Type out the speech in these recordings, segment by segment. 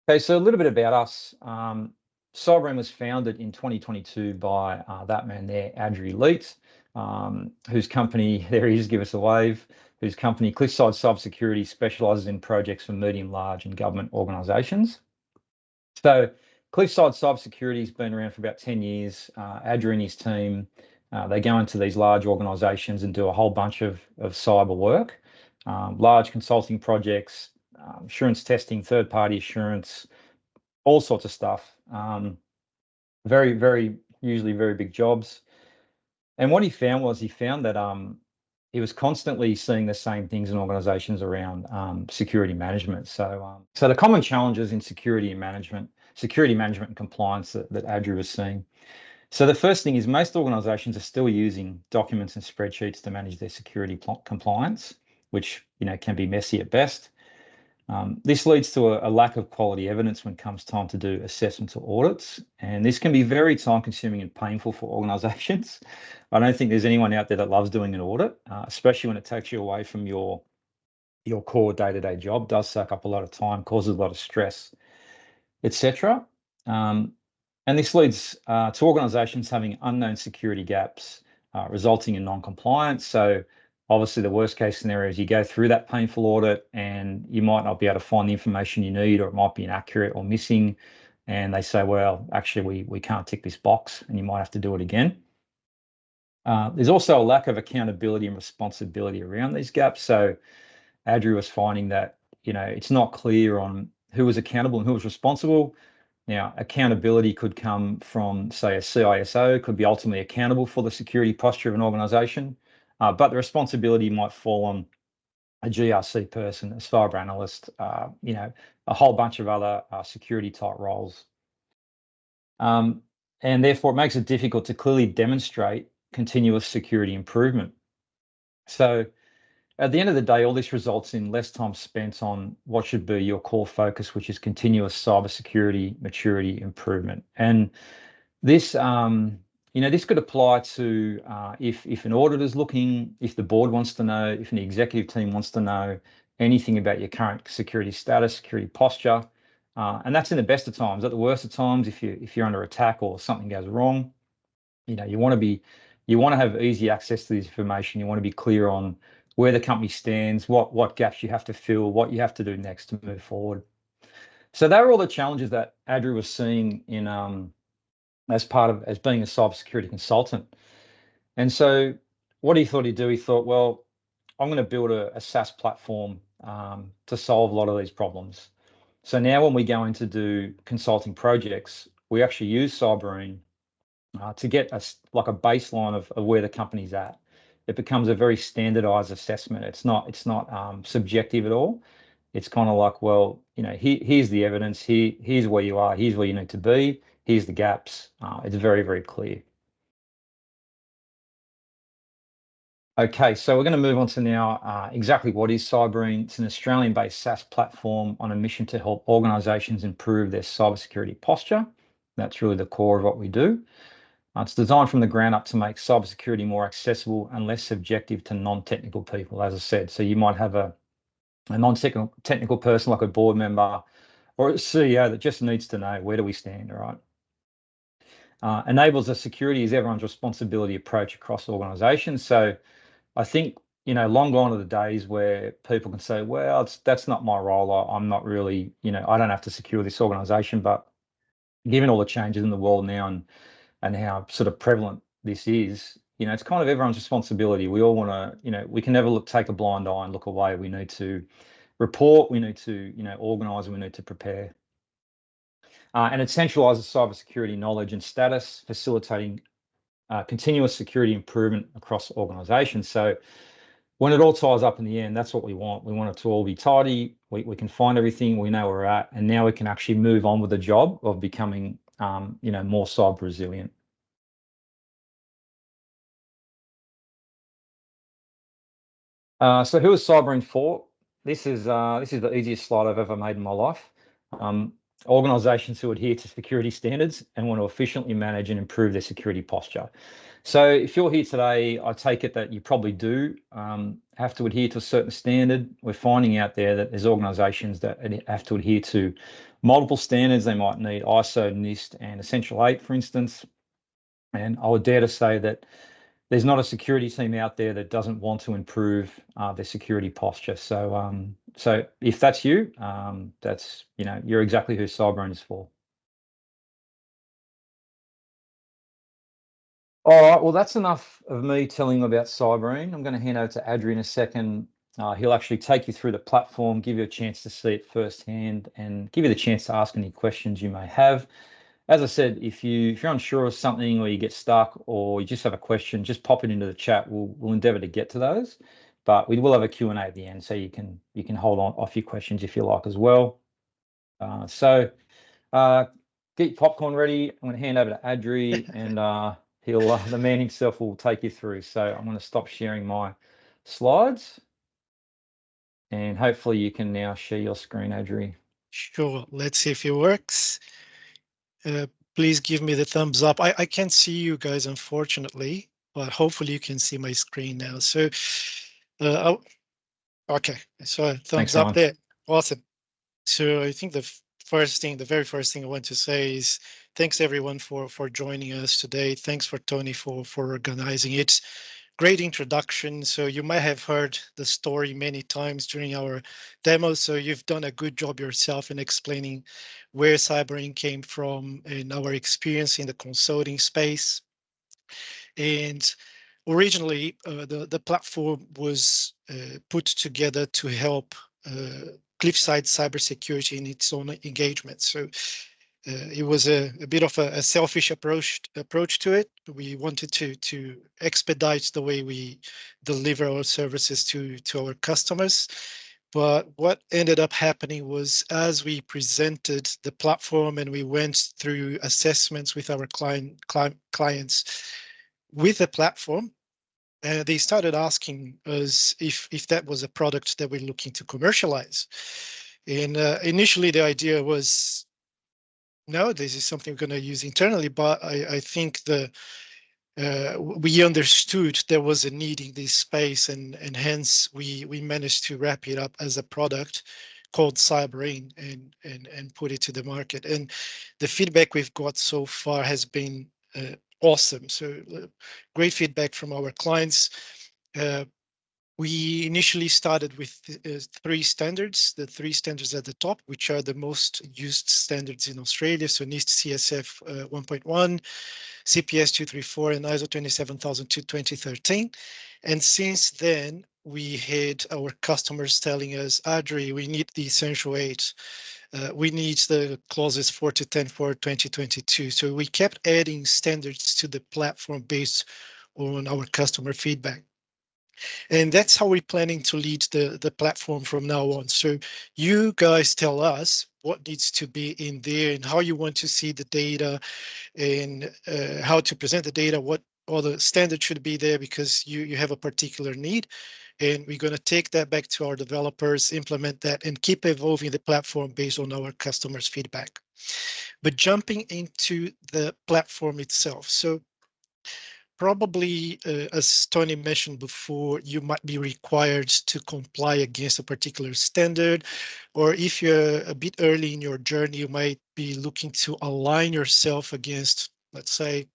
Okay, so a little bit about us. Cybereen was founded in 2022 by that man there, Andrew Leet, whose company, there he is, give us a wave, whose company, Cliffside Cybersecurity, specialises in projects for medium, large and government organisations. So Cliffside Cybersecurity has been around for about 10 years. Andrew and his team, they go into these large organisations and do a whole bunch of cyber work, large consulting projects, assurance testing, third-party assurance, all sorts of stuff. Usually very big jobs. And what he found that he was constantly seeing the same things in organizations around security management. So the common challenges in security management and compliance that Andrew was seeing. So the first thing is most organizations are still using documents and spreadsheets to manage their security compliance, which can be messy at best. This leads to a lack of quality evidence when it comes time to do assessments or audits, and this can be very time-consuming and painful for organisations. I don't think there's anyone out there that loves doing an audit, especially when it takes you away from your core day-to-day job. It does suck up a lot of time, causes a lot of stress, etc. And this leads to organisations having unknown security gaps, resulting in non-compliance. So obviously, the worst case scenario is you go through that painful audit and you might not be able to find the information you need, or it might be inaccurate or missing. And they say, well, actually, we can't tick this box, and you might have to do it again. There's also a lack of accountability and responsibility around these gaps. So Andrew was finding that, it's not clear on who was accountable and who was responsible. Now, accountability could come from, say, a CISO, could be ultimately accountable for the security posture of an organisation. But the responsibility might fall on a GRC person, a cyber analyst, a whole bunch of other security type roles. And therefore, it makes it difficult to clearly demonstrate continuous security improvement. So at the end of the day, all this results in less time spent on what should be your core focus, which is continuous cybersecurity maturity improvement. And this this could apply to if an auditor's looking, if the board wants to know, if an executive team wants to know anything about your current security status, security posture, and that's in the best of times. At the worst of times, if you're under attack or something goes wrong, you want to have easy access to this information. You want to be clear on where the company stands, what gaps you have to fill, what you have to do next to move forward. So they were all the challenges that Andrew was seeing in as being a cybersecurity consultant. And so what he thought he'd do, he thought, well, I'm going to build a SaaS platform to solve a lot of these problems. So now when we go in to do consulting projects, we actually use Cybereen to get like a baseline of where the company's at. It becomes a very standardized assessment. It's not subjective at all. It's kind of like, well, here's the evidence. Here's where you are. Here's where you need to be. Here's the gaps. It's very, very clear. Okay, so we're going to move on to now exactly what is Cybereen. It's an Australian-based SaaS platform on a mission to help organisations improve their cybersecurity posture. That's really the core of what we do. It's designed from the ground up to make cybersecurity more accessible and less subjective to non-technical people, as I said. So you might have a non-technical person like a board member or a CEO that just needs to know, where do we stand, all right? Enables a security is everyone's responsibility approach across organisations. So I think, long gone are the days where people can say, well, that's not my role. I'm not really, I don't have to secure this organisation. But given all the changes in the world now and how sort of prevalent this is, it's kind of everyone's responsibility. We all want to, we can never take a blind eye and look away. We need to report, we need to, organise, and we need to prepare. And it centralises cybersecurity knowledge and status, facilitating continuous security improvement across organisations. So when it all ties up in the end, that's what we want. We want it to all be tidy. We can find everything. We know where we're at, and now we can actually move on with the job of becoming, more cyber resilient. So who is Cybereen for? This is the easiest slide I've ever made in my life. organizations who adhere to security standards and want to efficiently manage and improve their security posture. So if you're here today, I take it that you probably do have to adhere to a certain standard. We're finding out there that there's organizations that have to adhere to multiple standards. They might need ISO, NIST, and Essential 8, for instance. And I would dare to say that there's not a security team out there that doesn't want to improve their security posture. So if that's you, that's, you're exactly who Cybereen is for. All right, well, that's enough of me telling you about Cybereen. I'm going to hand over to Adri in a second. He'll actually take you through the platform, give you a chance to see it firsthand, and give you the chance to ask any questions you may have. As I said, if you're unsure of something, or you get stuck, or you just have a question, just pop it into the chat. We'll endeavour to get to those, but we will have a Q&A at the end, so you can hold on off your questions if you like as well. So get your popcorn ready. I'm going to hand over to Adri, and the man himself will take you through. So I'm going to stop sharing my slides, and hopefully you can now share your screen, Adri. Sure. Let's see if it works. Please give me the thumbs up. I can't see you guys, unfortunately, but hopefully you can see my screen now. So, okay. So thumbs up there. Awesome. So I think the very first thing I want to say is thanks everyone for joining us today. Thanks for Tony for organizing it. Great introduction. So you might have heard the story many times during our demo. So you've done a good job yourself in explaining where Cybereen came from and our experience in the consulting space. And originally, the platform was put together to help Cliffside cybersecurity in its own engagement. So it was a bit of a selfish approach to it. We wanted to expedite the way we deliver our services to our customers. But what ended up happening was, as we presented the platform and we went through assessments with our clients with the platform, they started asking us if that was a product that we're looking to commercialize. And initially, the idea was, no, this is something we're going to use internally. But I think we understood there was a need in this space, and hence we managed to wrap it up as a product called Cybereen and put it to the market. And the feedback we've got so far has been awesome. So great feedback from our clients. We initially started with 3 standards, the 3 standards at the top, which are the most used standards in Australia. So NIST CSF 1.1, CPS 234, and ISO 27002 2013. And since then, we had our customers telling us, Adri, we need the Essential 8. We need the clauses 4 to 10 for 2022. So we kept adding standards to the platform based on our customer feedback. And that's how we're planning to lead the platform from now on. So you guys tell us what needs to be in there and how you want to see the data, and how to present the data, what all the standards should be there, because you have a particular need. And we're going to take that back to our developers, implement that, and keep evolving the platform based on our customers' feedback. But jumping into the platform itself. So probably, as Tony mentioned before, you might be required to comply against a particular standard, or if you're a bit early in your journey, you might be looking to align yourself against, let's say,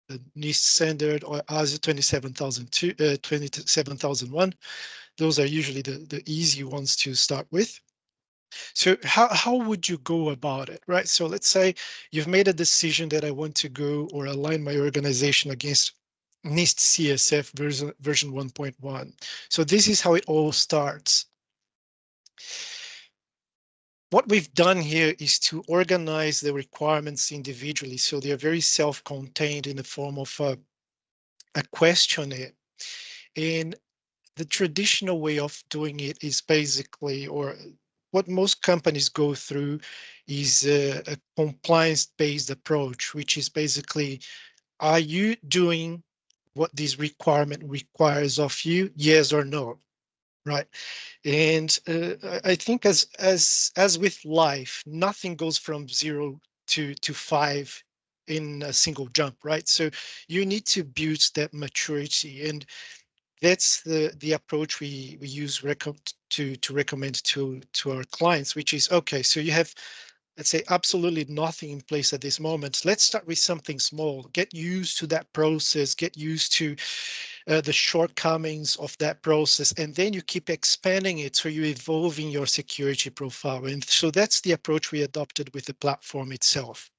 the NIST standard or ISO 27002, 27001. Those are usually the easy ones to start with. So how would you go about it, right? So let's say you've made a decision that I want to go or align my organization against NIST CSF version 1.1. So this is how it all starts. What we've done here is to organize the requirements individually, so they are very self-contained in the form of a questionnaire. And the traditional way of doing it is basically, or what most companies go through, is a compliance-based approach, which is basically, are you doing what this requirement requires of you, yes or no? Right. And I think as with life, nothing goes from 0 to 5 in a single jump, right? So you need to build that maturity, and that's the approach we use to recommend to our clients, which is okay. So you have, let's say, absolutely nothing in place at this moment. Let's start with something small. Get used to that process. Get used to the shortcomings of that process, and then you keep expanding it, so you're evolving your security profile. And so that's the approach we adopted with the platform itself.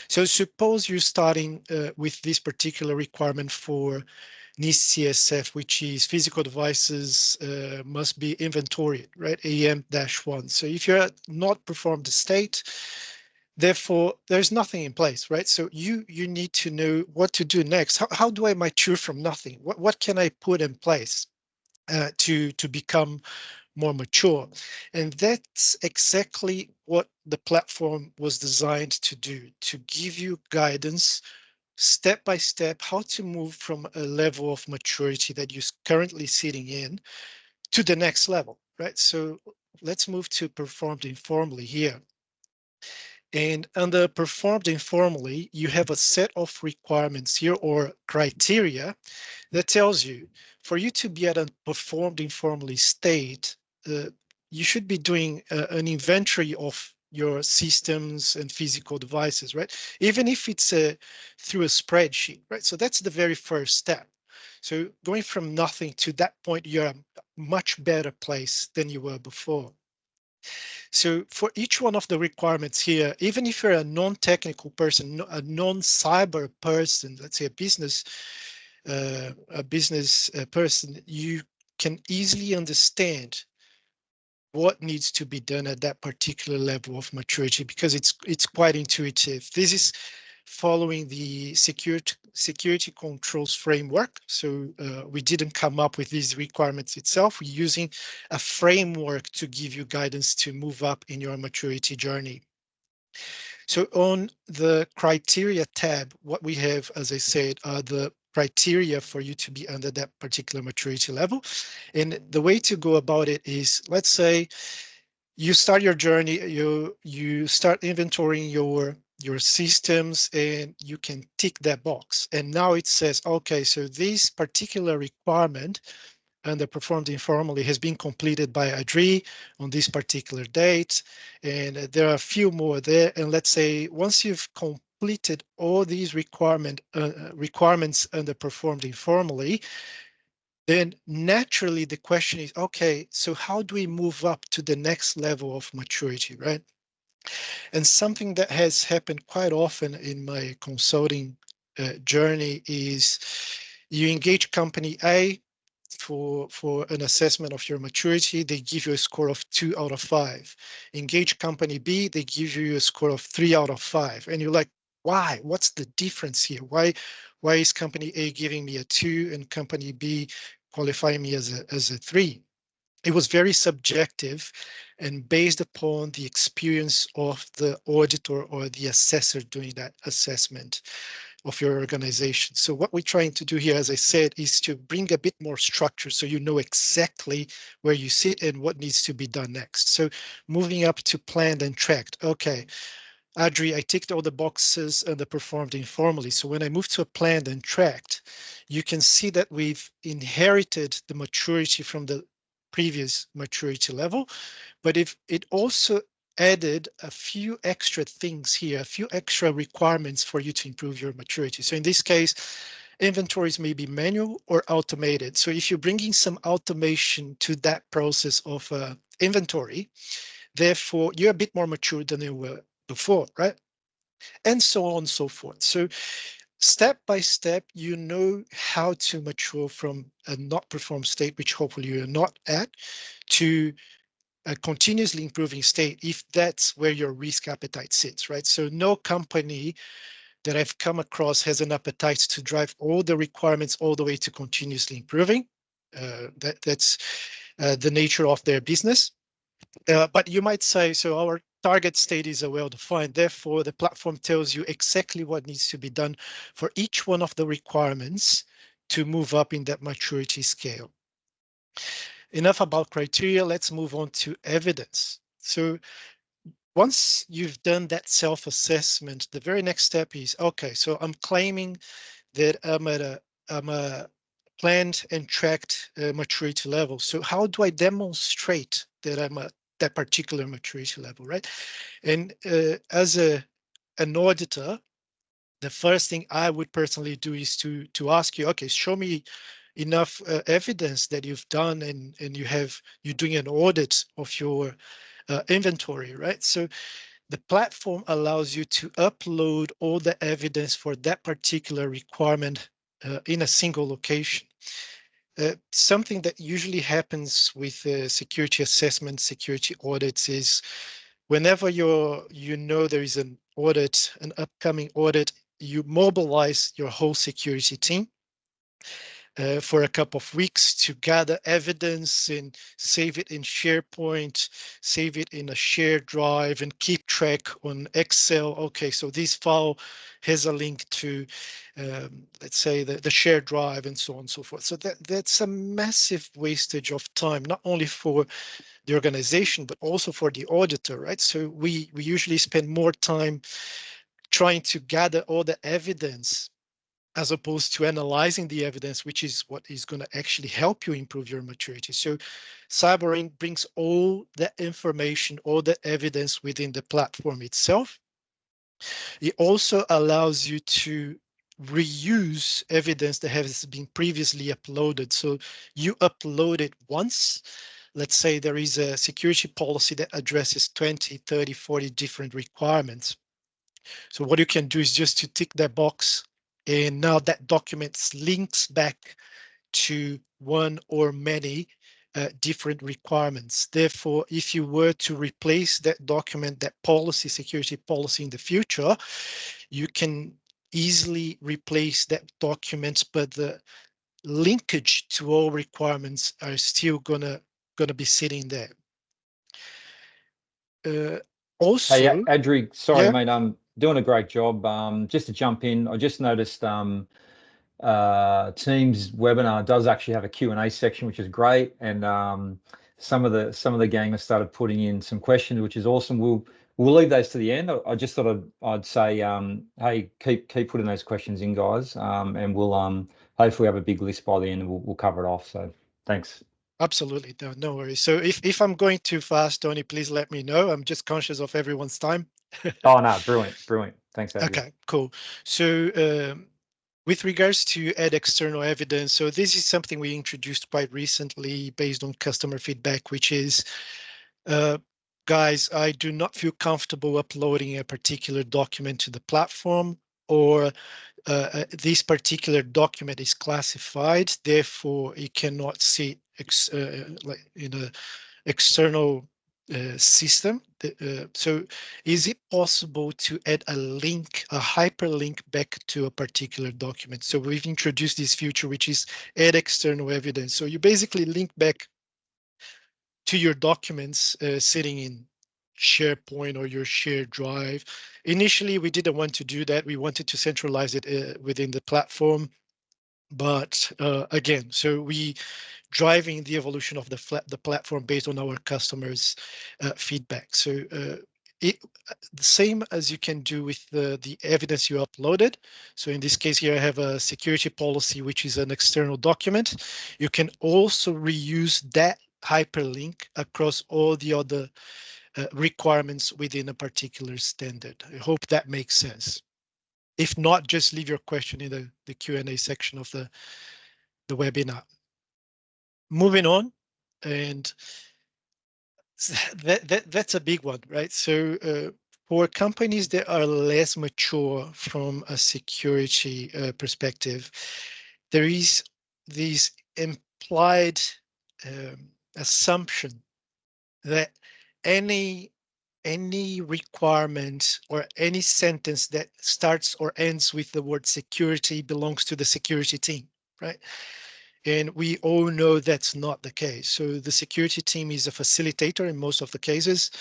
So suppose you're starting with this particular requirement for NIST CSF, which is physical devices must be inventoried, right? AM-1. So if you're not performed the state, therefore there's nothing in place, right? So you need to know what to do next. How do I mature from nothing? What can I put in place to become more mature? And that's exactly what the platform was designed to do, to give you guidance step by step how to move from a level of maturity that you're currently sitting in to the next level, right? So let's move to performed informally here. And under performed informally, you have a set of requirements here, or criteria, that tells you for you to be at a performed informally state, you should be doing an inventory of your systems and physical devices, right? Even if it's through a spreadsheet, right? So that's the very first step. So going from nothing to that point, you're a much better place than you were before. So for each one of the requirements here, even if you're a non-technical person, a non-cyber person, let's say a business person, you can easily understand what needs to be done at that particular level of maturity, because it's quite intuitive. This is following the security controls framework. So we didn't come up with these requirements itself. We're using a framework to give you guidance to move up in your maturity journey. So on the criteria tab, what we have, as I said, are the criteria for you to be under that particular maturity level. And the way to go about it is, let's say you start your journey, you start inventorying your systems, and you can tick that box. And now it says, okay, so this particular requirement and the performed informally has been completed by Adri on this particular date. And there are a few more there. And let's say once you've completed all these requirements under performed informally, then naturally the question is, okay, so how do we move up to the next level of maturity, right? And something that has happened quite often in my consulting journey is you engage company A for an assessment of your maturity. They give you a score of 2 out of 5. Engage company B, they give you a score of 3 out of 5. And you're like, why? What's the difference here? Why is company A giving me a 2 and company B qualifying me as a 3? It was very subjective and based upon the experience of the auditor or the assessor doing that assessment of your organization. So what we're trying to do here, as I said, is to bring a bit more structure so you know exactly where you sit and what needs to be done next. So moving up to planned and tracked. Okay, Adri, I ticked all the boxes and the performed informally. So when I move to a planned and tracked, you can see that we've inherited the maturity from the previous maturity level, but if it also added a few extra things here, a few extra requirements for you to improve your maturity. So in this case, inventories may be manual or automated. So if you're bringing some automation to that process of inventory, therefore you're a bit more mature than you were before, right? And so on and so forth. So step by step, you know how to mature from a not performed state, which hopefully you're not at, to a continuously improving state, if that's where your risk appetite sits, right? So no company that I've come across has an appetite to drive all the requirements all the way to continuously improving. That's the nature of their business. But you might say, so our target state is well defined. Therefore, the platform tells you exactly what needs to be done for each one of the requirements to move up in that maturity scale. enough about criteria. Let's move on to evidence. So once you've done that self-assessment, the very next step is, okay, so I'm claiming that I'm a planned and tracked maturity level. So how do I demonstrate that I'm at that particular maturity level, right? And as an auditor, the first thing I would personally do is to ask you, okay, show me enough evidence that you've done and you're doing an audit of your inventory, right? So the platform allows you to upload all the evidence for that particular requirement in a single location. Something that usually happens with security assessment, security audits is whenever you know there is an audit, an upcoming audit, you mobilize your whole security team for a couple of weeks to gather evidence and save it in SharePoint, save it in a shared drive, and keep track on Excel. Okay, so this file has a link to, let's say, the shared drive and so on and so forth. So that's a massive wastage of time, not only for the organization, but also for the auditor, right? So we usually spend more time trying to gather all the evidence as opposed to analyzing the evidence, which is what is going to actually help you improve your maturity. So Cybereen brings all the information, all the evidence within the platform itself. It also allows you to reuse evidence that has been previously uploaded. So you upload it once. Let's say there is a security policy that addresses 20, 30, 40 different requirements. So what you can do is just to tick that box, and now that document links back to one or many different requirements. Therefore, if you were to replace that document, that policy, security policy in the future, you can easily replace that document, but the linkage to all requirements are still gonna be sitting there. Also, Hey, Adri, sorry, yeah, mate, I'm doing a great job. Just to jump in, I just noticed Teams webinar does actually have a Q&A section, which is great, and some of the gang have started putting in some questions, which is awesome. We'll leave those to the end. I just thought I'd say, hey, keep putting those questions in, guys, and we'll hopefully have a big list by the end, and we'll cover it off. So thanks. absolutely. No worries. So if I'm going too fast, Tony, please let me know. I'm just conscious of everyone's time. Oh no, brilliant. Thanks, Adri. Okay, cool. So with regards to add external evidence, so this is something we introduced quite recently based on customer feedback, which is, guys, I do not feel comfortable uploading a particular document to the platform, or this particular document is classified, therefore it cannot sit like in a external system. So is it possible to add a link, a hyperlink back to a particular document? So we've introduced this feature, which is add external evidence. So you basically link back to your documents sitting in SharePoint or your shared drive. Initially, we didn't want to do that. We wanted to centralize it within the platform. But again, so we driving the evolution of the platform based on our customers' feedback. So the same as you can do with the evidence you uploaded. So in this case here, I have a security policy, which is an external document. You can also reuse that hyperlink across all the other requirements within a particular standard. I hope that makes sense. If not, just leave your question in the Q&A section of the webinar. Moving on, and that's a big one, right? So for companies that are less mature from a security perspective, there is this implied assumption that any requirement or any sentence that starts or ends with the word security belongs to the security team, right? And we all know that's not the case. So the security team is a facilitator in most of the cases.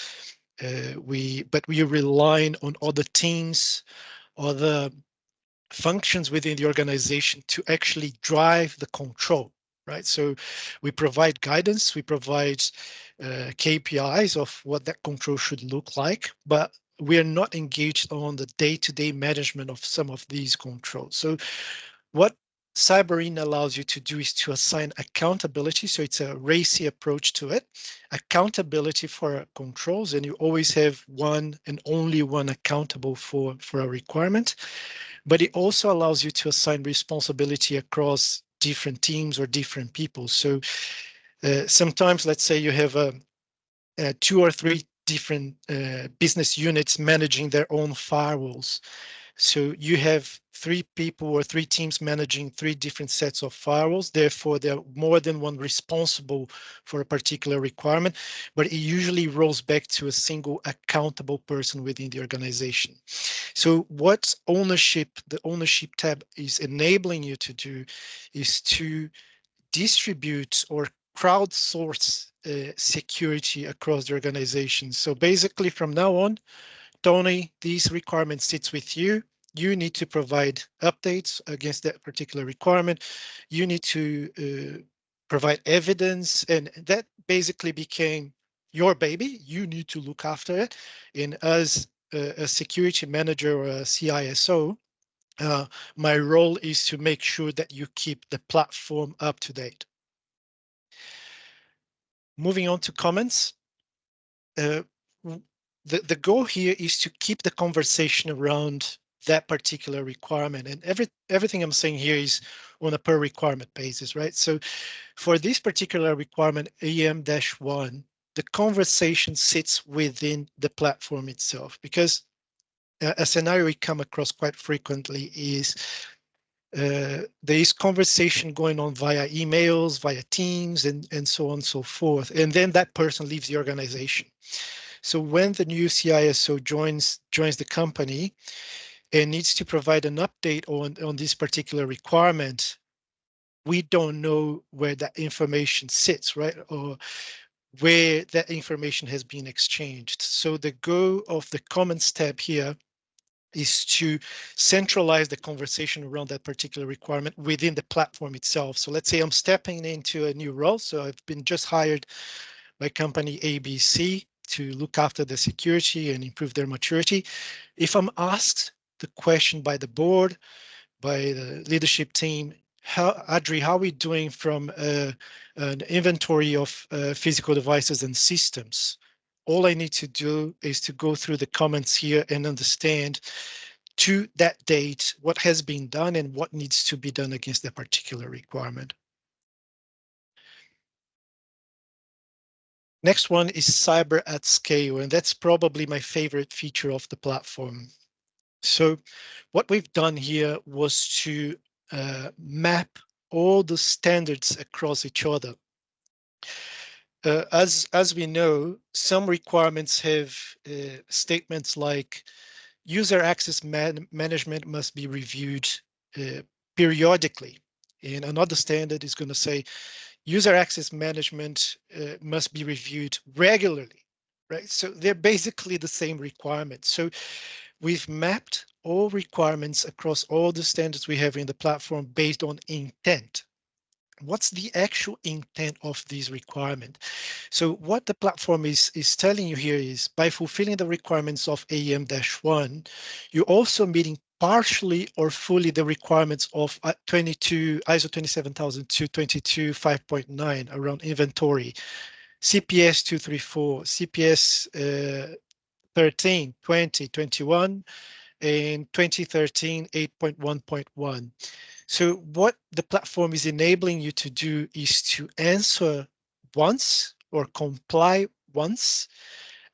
But we are relying on other teams, other functions within the organization to actually drive the control. right? So we provide guidance, we provide KPIs of what that control should look like, but we are not engaged on the day-to-day management of some of these controls. So what Cybereen allows you to do is to assign accountability. So it's a racy approach to it, accountability for controls, and you always have one and only one accountable for a requirement. But it also allows you to assign responsibility across different teams or different people. So sometimes, let's say you have two or three different business units managing their own firewalls. So you have three people or three teams managing three different sets of firewalls. Therefore, there are more than one responsible for a particular requirement, but it usually rolls back to a single accountable person within the organization. So what the ownership tab is enabling you to do is to distribute or crowdsource security across the organization. So basically from now on, Tony, these requirements sits with you. You need to provide updates against that particular requirement. You need to provide evidence, and that basically became your baby. You need to look after it. And as a security manager or a CISO, my role is to make sure that you keep the platform up to date. Moving on to comments. The goal here is to keep the conversation around that particular requirement, and everything I'm saying here is on a per requirement basis, right? So for this particular requirement, AM-1, the conversation sits within the platform itself, because a scenario we come across quite frequently is there is conversation going on via emails, via Teams, and so on and so forth, and then that person leaves the organization. So when the new CISO joins the company and needs to provide an update on this particular requirement, we don't know where that information sits, right? Or where that information has been exchanged. So the goal of the comments tab here is to centralize the conversation around that particular requirement within the platform itself. So let's say I'm stepping into a new role. So I've been just hired by company ABC to look after the security and improve their maturity. If I'm asked the question by the board, by the leadership team, Adri, how are we doing from an inventory of physical devices and systems? All I need to do is to go through the comments here and understand to that date what has been done and what needs to be done against that particular requirement. Next one is cyber at scale, and that's probably my favorite feature of the platform. So what we've done here was to map all the standards across each other. As we know, some requirements have statements like user access management must be reviewed periodically. And another standard is going to say user access management must be reviewed regularly, right? So they're basically the same requirements. So we've mapped all requirements across all the standards we have in the platform based on intent. What's the actual intent of these requirements? So what the platform is telling you here is by fulfilling the requirements of AM-1, you're also meeting partially or fully the requirements of ISO 27002 22 5.9 around inventory, CPS 234, CPS 13, 20, 21, and 2013 8.1.1. So what the platform is enabling you to do is to answer once or comply once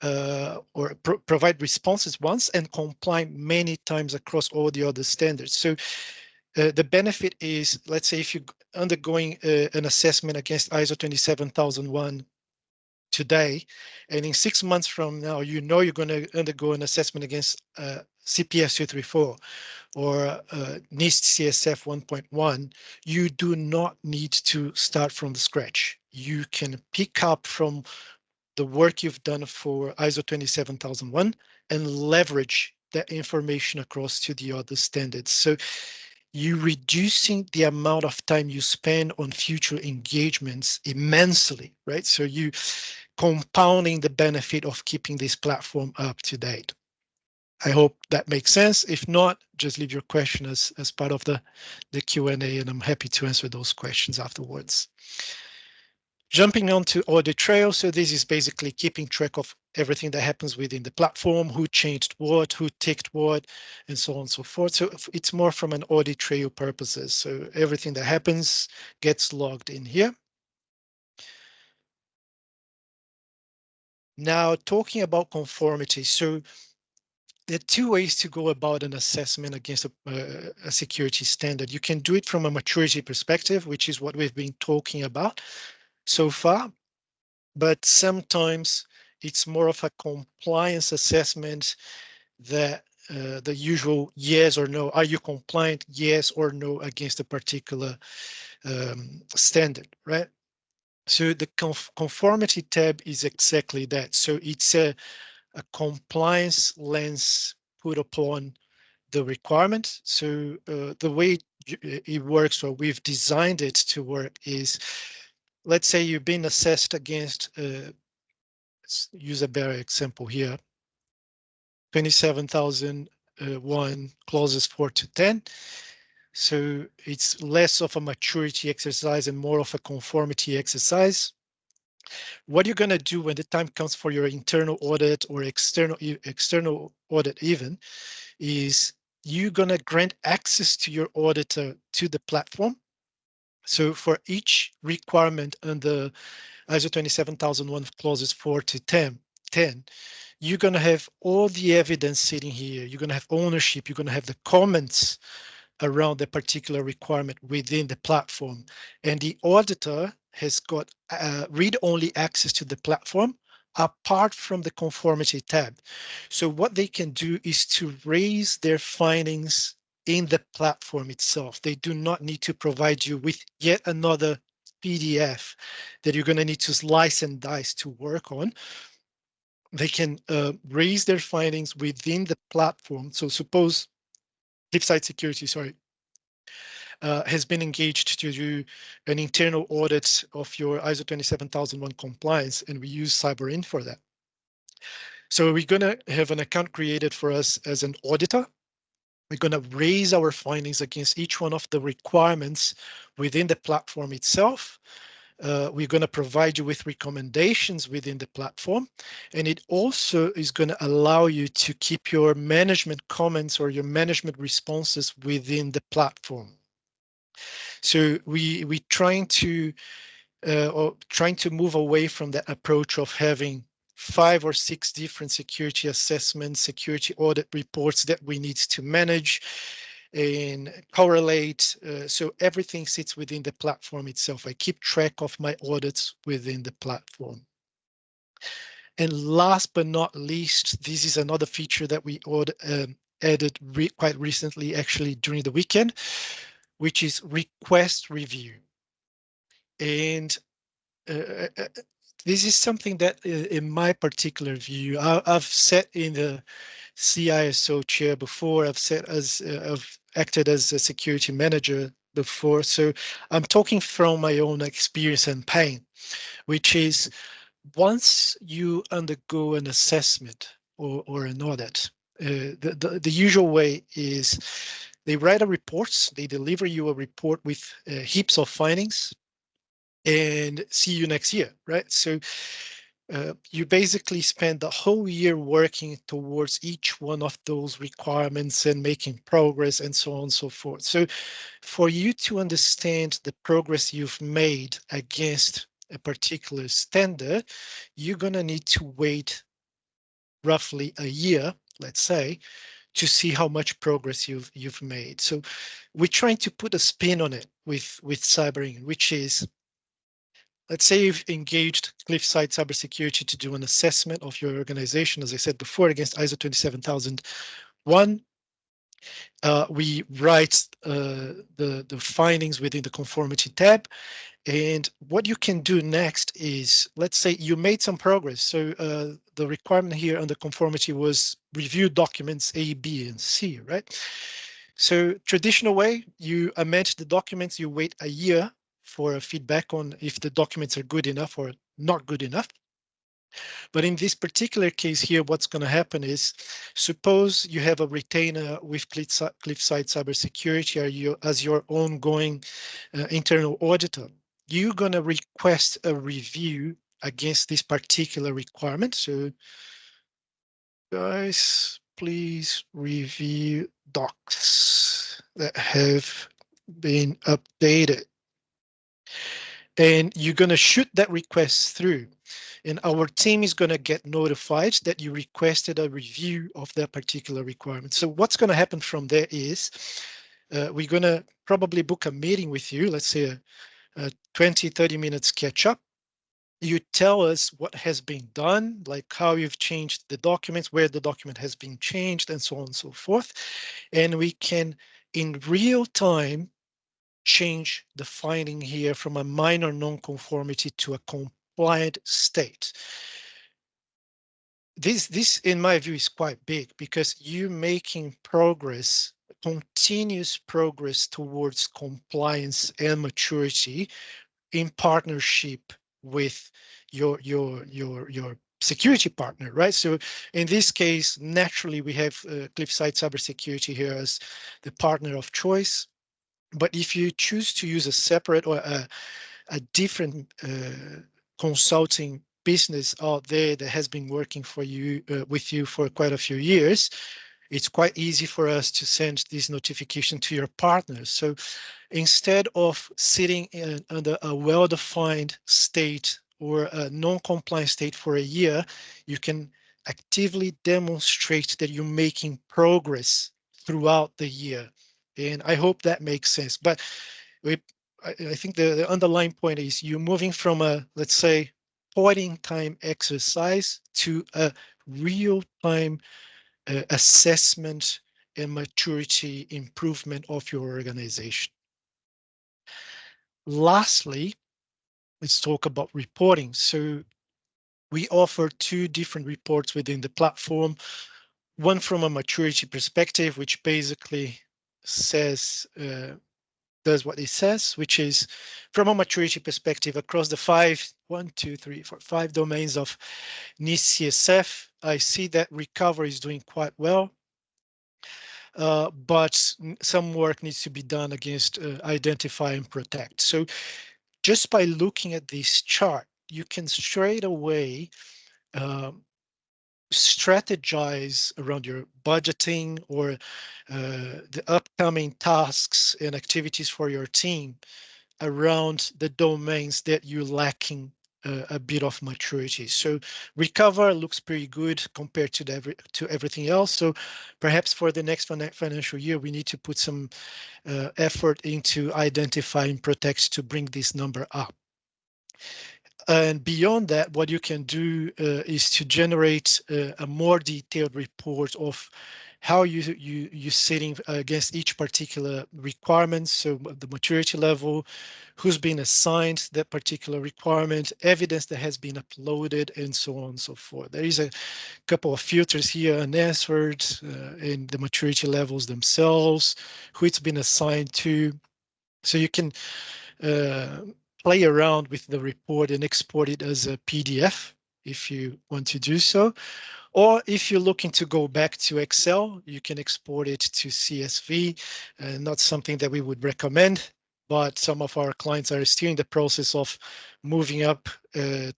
or provide responses once and comply many times across all the other standards. So the benefit is, let's say if you're undergoing an assessment against ISO 27001 today, and in 6 months from now, you know you're going to undergo an assessment against CPS 234 or NIST CSF 1.1, you do not need to start from the scratch. You can pick up from the work you've done for ISO 27001 and leverage that information across to the other standards. So you're reducing the amount of time you spend on future engagements immensely, right? So you compounding the benefit of keeping this platform up to date. I hope that makes sense. If not, just leave your question as part of the Q&A, and I'm happy to answer those questions afterwards. Jumping on to audit trail. So this is basically keeping track of everything that happens within the platform, who changed what, who ticked what, and so on and so forth. So it's more from an audit trail purposes. So everything that happens gets logged in here. Now, talking about conformity. So there are two ways to go about an assessment against a security standard. You can do it from a maturity perspective, which is what we've been talking about so far. But sometimes it's more of a compliance assessment that the usual yes or no. Are you compliant? Yes or no against a particular standard, right? So the conformity tab is exactly that. So it's a compliance lens put upon the requirement. So the way it works, or we've designed it to work, is let's say you've been assessed against let's use a better example here. 27,001 clauses 4 to 10. So it's less of a maturity exercise and more of a conformity exercise. What you're going to do when the time comes for your internal audit or external audit even is you're going to grant access to your auditor to the platform. So for each requirement under ISO 27001 clauses 4 to 10, you're going to have all the evidence sitting here. You're going to have ownership. You're going to have the comments around the particular requirement within the platform. And the auditor has got read-only access to the platform apart from the conformity tab. So what they can do is to raise their findings in the platform itself. They do not need to provide you with yet another PDF that you're going to need to slice and dice to work on. They can raise their findings within the platform. So suppose Cliffside Security, has been engaged to do an internal audit of your ISO 27001 compliance, and we use Cybereen for that. So we're going to have an account created for us as an auditor. We're going to raise our findings against each one of the requirements within the platform itself. We're going to provide you with recommendations within the platform, and it also is going to allow you to keep your management comments or your management responses within the platform. So we're trying to move away from that approach of having 5 or 6 different security assessments, security audit reports that we need to manage and correlate. So everything sits within the platform itself. I keep track of my audits within the platform. And last but not least, this is another feature that we added quite recently, actually during the weekend, which is request review. And this is something that, in my particular view, I've sat in the CISO chair before. I've acted as a security manager before, so I'm talking from my own experience and pain, which is once you undergo an assessment or an audit, the usual way is they write a report, they deliver you a report with heaps of findings, and see you next year, right? So you basically spend the whole year working towards each one of those requirements and making progress and so on and so forth. So for you to understand the progress you've made against a particular standard, you're going to need to wait roughly a year, let's say, to see how much progress you've made. So we're trying to put a spin on it with Cybereen, which is, let's say you've engaged Cliffside Cybersecurity to do an assessment of your organization, as I said before, against ISO 27001. We write the findings within the conformity tab. And what you can do next is, let's say you made some progress. So the requirement here under conformity was review documents A, B, and C, right? So traditional way, you amend the documents, you wait a year for a feedback on if the documents are good enough or not good enough. But in this particular case here, what's going to happen is, suppose you have a retainer with Cliffside Cybersecurity as your ongoing internal auditor. You're going to request a review against this particular requirement. So guys, please review docs that have been updated. And you're going to shoot that request through. And our team is going to get notified that you requested a review of that particular requirement. So what's going to happen from there is we're going to probably book a meeting with you, let's say a 20, 30 minutes catch up. You tell us what has been done, like how you've changed the documents, where the document has been changed, and so on and so forth. And we can, in real time, change the finding here from a minor non-conformity to a compliant state. This, in my view, is quite big because you're making progress, continuous progress towards compliance and maturity in partnership with your security partner, right? So in this case, naturally, we have Cliffside Cybersecurity here as the partner of choice. But if you choose to use a separate or a different consulting business out there that has been working for you with you for quite a few years, it's quite easy for us to send this notification to your partners. So instead of sitting under a well-defined state or a non-compliant state for a year, you can actively demonstrate that you're making progress throughout the year. And I hope that makes sense. But I think the underlying point is you're moving from a, let's say, point-in-time exercise to a real-time assessment and maturity improvement of your organization. Lastly, let's talk about reporting. So we offer two different reports within the platform. One from a maturity perspective, which basically says, does what it says, which is from a maturity perspective across the five domains of NIST CSF. I see that recovery is doing quite well. But some work needs to be done against identify and protect. So just by looking at this chart, you can straight away strategize around your budgeting or the upcoming tasks and activities for your team around the domains that you're lacking a bit of maturity. So recover looks pretty good compared to everything else. So perhaps for the next financial year, we need to put some effort into identifying protect to bring this number up. And beyond that, what you can do is to generate a more detailed report of how you're sitting against each particular requirement. So the maturity level, who's been assigned that particular requirement, evidence that has been uploaded, and so on and so forth. There is a couple of filters here unanswered in the maturity levels themselves, who it's been assigned to. So you can play around with the report and export it as a PDF if you want to do so. Or if you're looking to go back to Excel, you can export it to CSV. Not something that we would recommend, but some of our clients are still in the process of moving up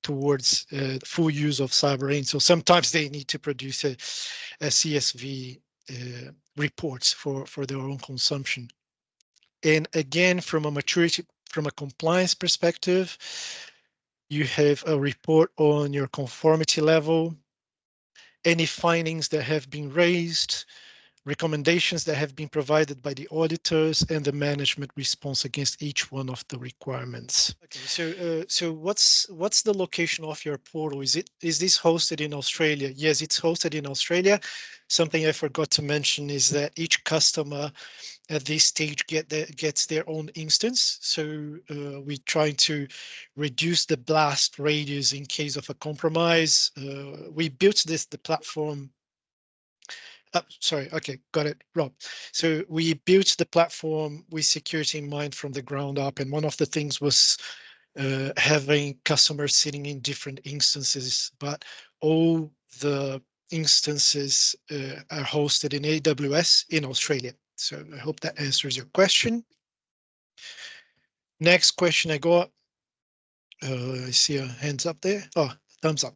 towards full use of Cybereen. So sometimes they need to produce a CSV reports for their own consumption. And again, from a maturity, from a compliance perspective, you have a report on your conformity level, any findings that have been raised, recommendations that have been provided by the auditors, and the management response against each one of the requirements. Okay, so what's the location of your portal? Is this hosted in Australia? Yes, it's hosted in Australia. Something I forgot to mention is that each customer at this stage gets their own instance. So we're trying to reduce the blast radius in case of a compromise. We built the platform Sorry, okay, got it, Rob. So we built the platform with security in mind from the ground up, and one of the things was having customers sitting in different instances, but all the instances are hosted in AWS in Australia. So I hope that answers your question. Next question I got, I see a hands up there. Oh, thumbs up.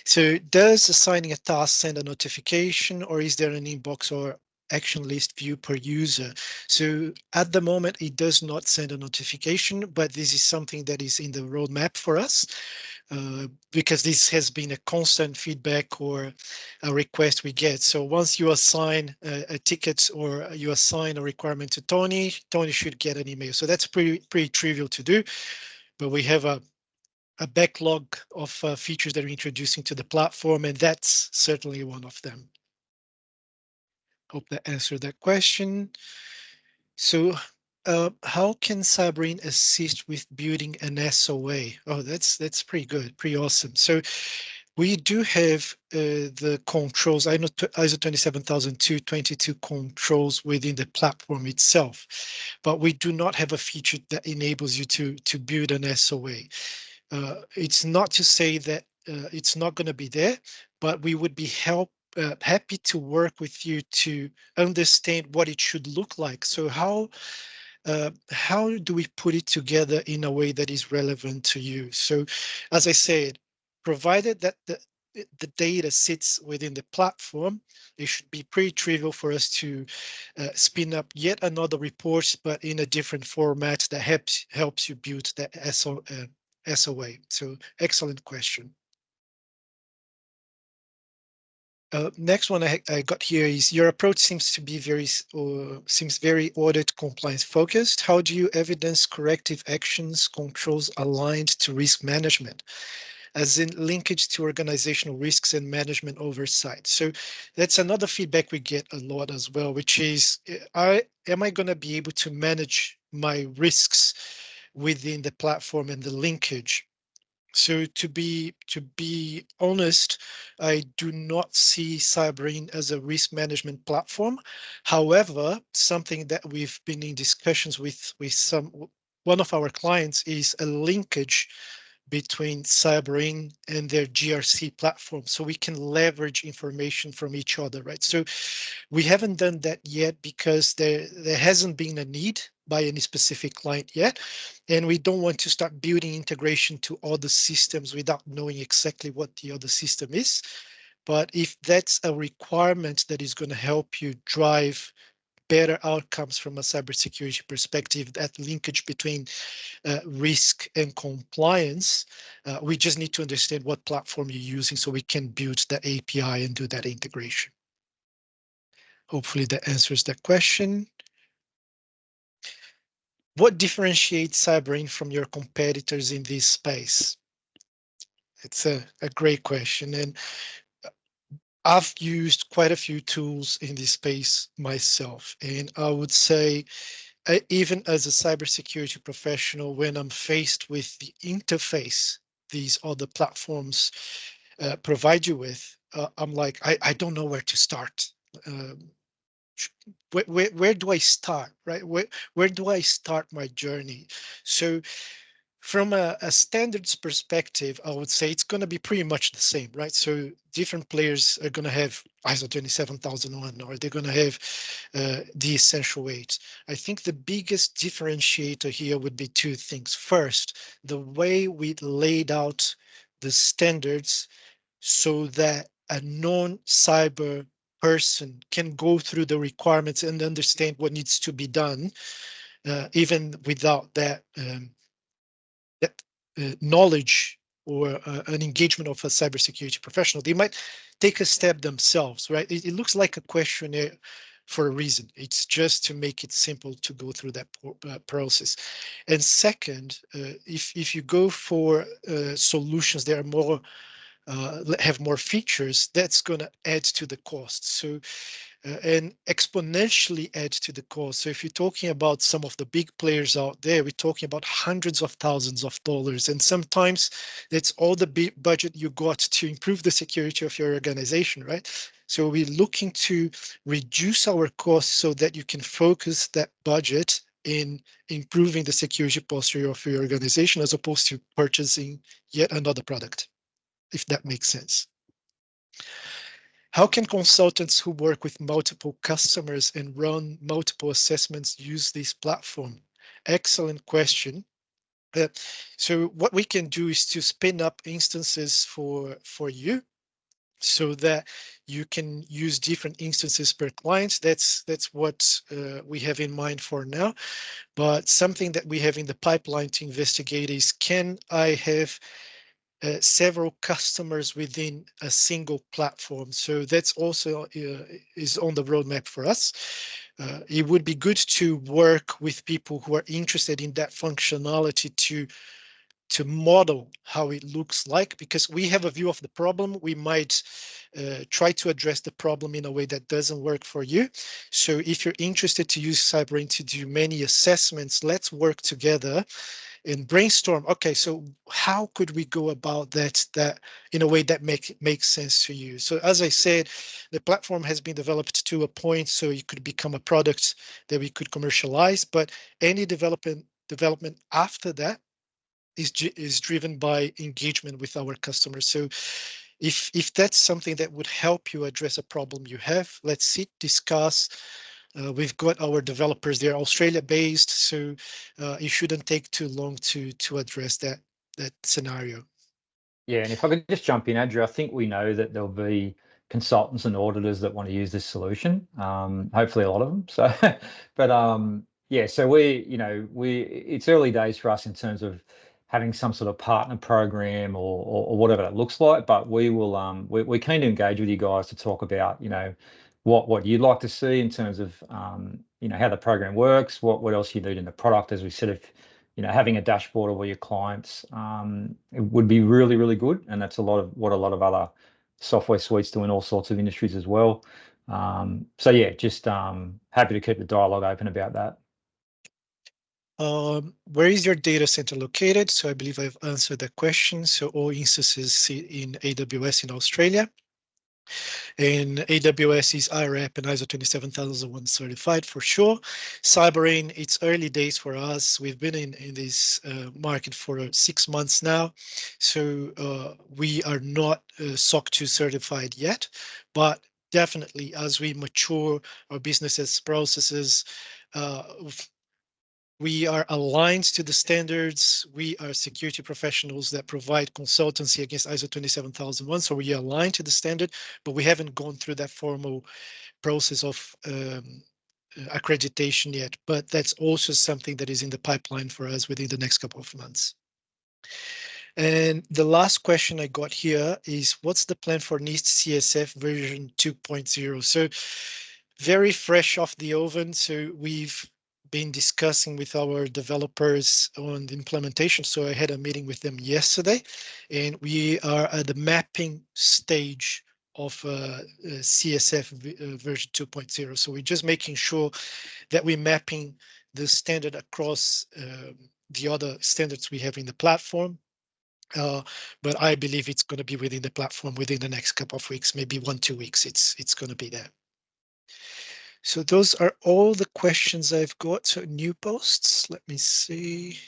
So does assigning a task send a notification, or is there an inbox or action list view per user? So at the moment, it does not send a notification, but this is something that is in the roadmap for us, because this has been a constant feedback or a request we get. So once you assign a ticket or you assign a requirement to Tony, Tony should get an email. So that's pretty trivial to do, but we have a backlog of features that are introducing to the platform, and that's certainly one of them. Hope that answered that question. So how can Cybereen assist with building an SOA? Oh, that's pretty good, pretty awesome. So we do have the controls, I know ISO 27022 controls within the platform itself, but we do not have a feature that enables you to build an SOA. It's not to say that it's not going to be there, but we would be happy to work with you to understand what it should look like. So how do we put it together in a way that is relevant to you? So as I said, provided that the data sits within the platform, it should be pretty trivial for us to spin up yet another report, but in a different format that helps you build that SOA. So excellent question. Next one I got here is, your approach seems to be very audit compliance focused. How do you evidence corrective actions controls aligned to risk management, as in linkage to organizational risks and management oversight? So that's another feedback we get a lot as well, which is, am I going to be able to manage my risks within the platform and the linkage? So to be honest, I do not see Cybereen as a risk management platform. However, something that we've been in discussions with one of our clients is a linkage between Cybereen and their GRC platform, so we can leverage information from each other, right? So we haven't done that yet because there hasn't been a need by any specific client yet, and we don't want to start building integration to other systems without knowing exactly what the other system is. But if that's a requirement that is going to help you drive better outcomes from a cybersecurity perspective, that linkage between risk and compliance, we just need to understand what platform you're using so we can build the API and do that integration. Hopefully that answers that question. What differentiates Cybereen from your competitors in this space? It's a great question, and I've used quite a few tools in this space myself, and I would say, even as a cybersecurity professional, when I'm faced with the interface these other platforms provide you with, I'm like, I don't know where to start. Where do I start, right? Where do I start my journey? So from a standards perspective, I would say it's going to be pretty much the same, right? So different players are going to have ISO 27001, or they're going to have the essential 8. I think the biggest differentiator here would be two things. First, the way we laid out the standards so that a non-cyber person can go through the requirements and understand what needs to be done, even without that knowledge or an engagement of a cybersecurity professional. They might take a step themselves, right? It looks like a questionnaire for a reason. It's just to make it simple to go through that process. And second, if you go for solutions that are more have more features, that's going to add to the cost. So and exponentially add to the cost. So if you're talking about some of the big players out there, we're talking about hundreds of thousands of dollars. And sometimes that's all the big budget you got to improve the security of your organization, right? So we're looking to reduce our costs so that you can focus that budget in improving the security posture of your organization as opposed to purchasing yet another product, if that makes sense. How can consultants who work with multiple customers and run multiple assessments use this platform? Excellent question. Uh, so what we can do is to spin up instances for you so that you can use different instances per client. That's what we have in mind for now. But something that we have in the pipeline to investigate is, can I have several customers within a single platform? So that's also is on the roadmap for us. It would be good to work with people who are interested in that functionality to model how it looks like, because we have a view of the problem. We might try to address the problem in a way that doesn't work for you. So if you're interested to use Cybereen to do many assessments, let's work together and brainstorm. Okay, so how could we go about that in a way that makes sense to you? So as I said, the platform has been developed to a point so it could become a product that we could commercialize, but any development after that is driven by engagement with our customers. So if that's something that would help you address a problem you have, let's sit, discuss. We've got our developers, they're Australia based, so it shouldn't take too long to address that scenario. Yeah, and if I could just jump in, Andrew, I think we know that there'll be consultants and auditors that want to use this solution. Hopefully, a lot of them. So, but yeah, so it's early days for us in terms of having some sort of partner program or whatever that looks like. But we will, we're keen to engage with you guys to talk about, what you'd like to see in terms of, how the program works, what else you need in the product, as we said, if having a dashboard of all your clients, it would be really, really good. And that's a lot of what a lot of other software suites do in all sorts of industries as well. So yeah, just happy to keep the dialogue open about that. Where is your data center located? So I believe I've answered that question. So all instances in AWS in Australia. And AWS is IRAP and ISO 27001 certified for sure. Cybereen, it's early days for us. We've been in this market for 6 months now. So we are not SOC 2 certified yet, but definitely as we mature our businesses processes, we are aligned to the standards. We are security professionals that provide consultancy against ISO 27001. So we are aligned to the standard, but we haven't gone through that formal process of accreditation yet. But that's also something that is in the pipeline for us within the next couple of months. And the last question I got here is, what's the plan for NIST CSF version 2.0? So very fresh off the oven. So we've been discussing with our developers on the implementation. So I had a meeting with them yesterday, and we are at the mapping stage of CSF version 2.0. So we're just making sure that we're mapping the standard across the other standards we have in the platform. But I believe it's going to be within the platform within the next couple of weeks, maybe 1-2 weeks. It's going to be there. So those are all the questions I've got. So new posts, let me see.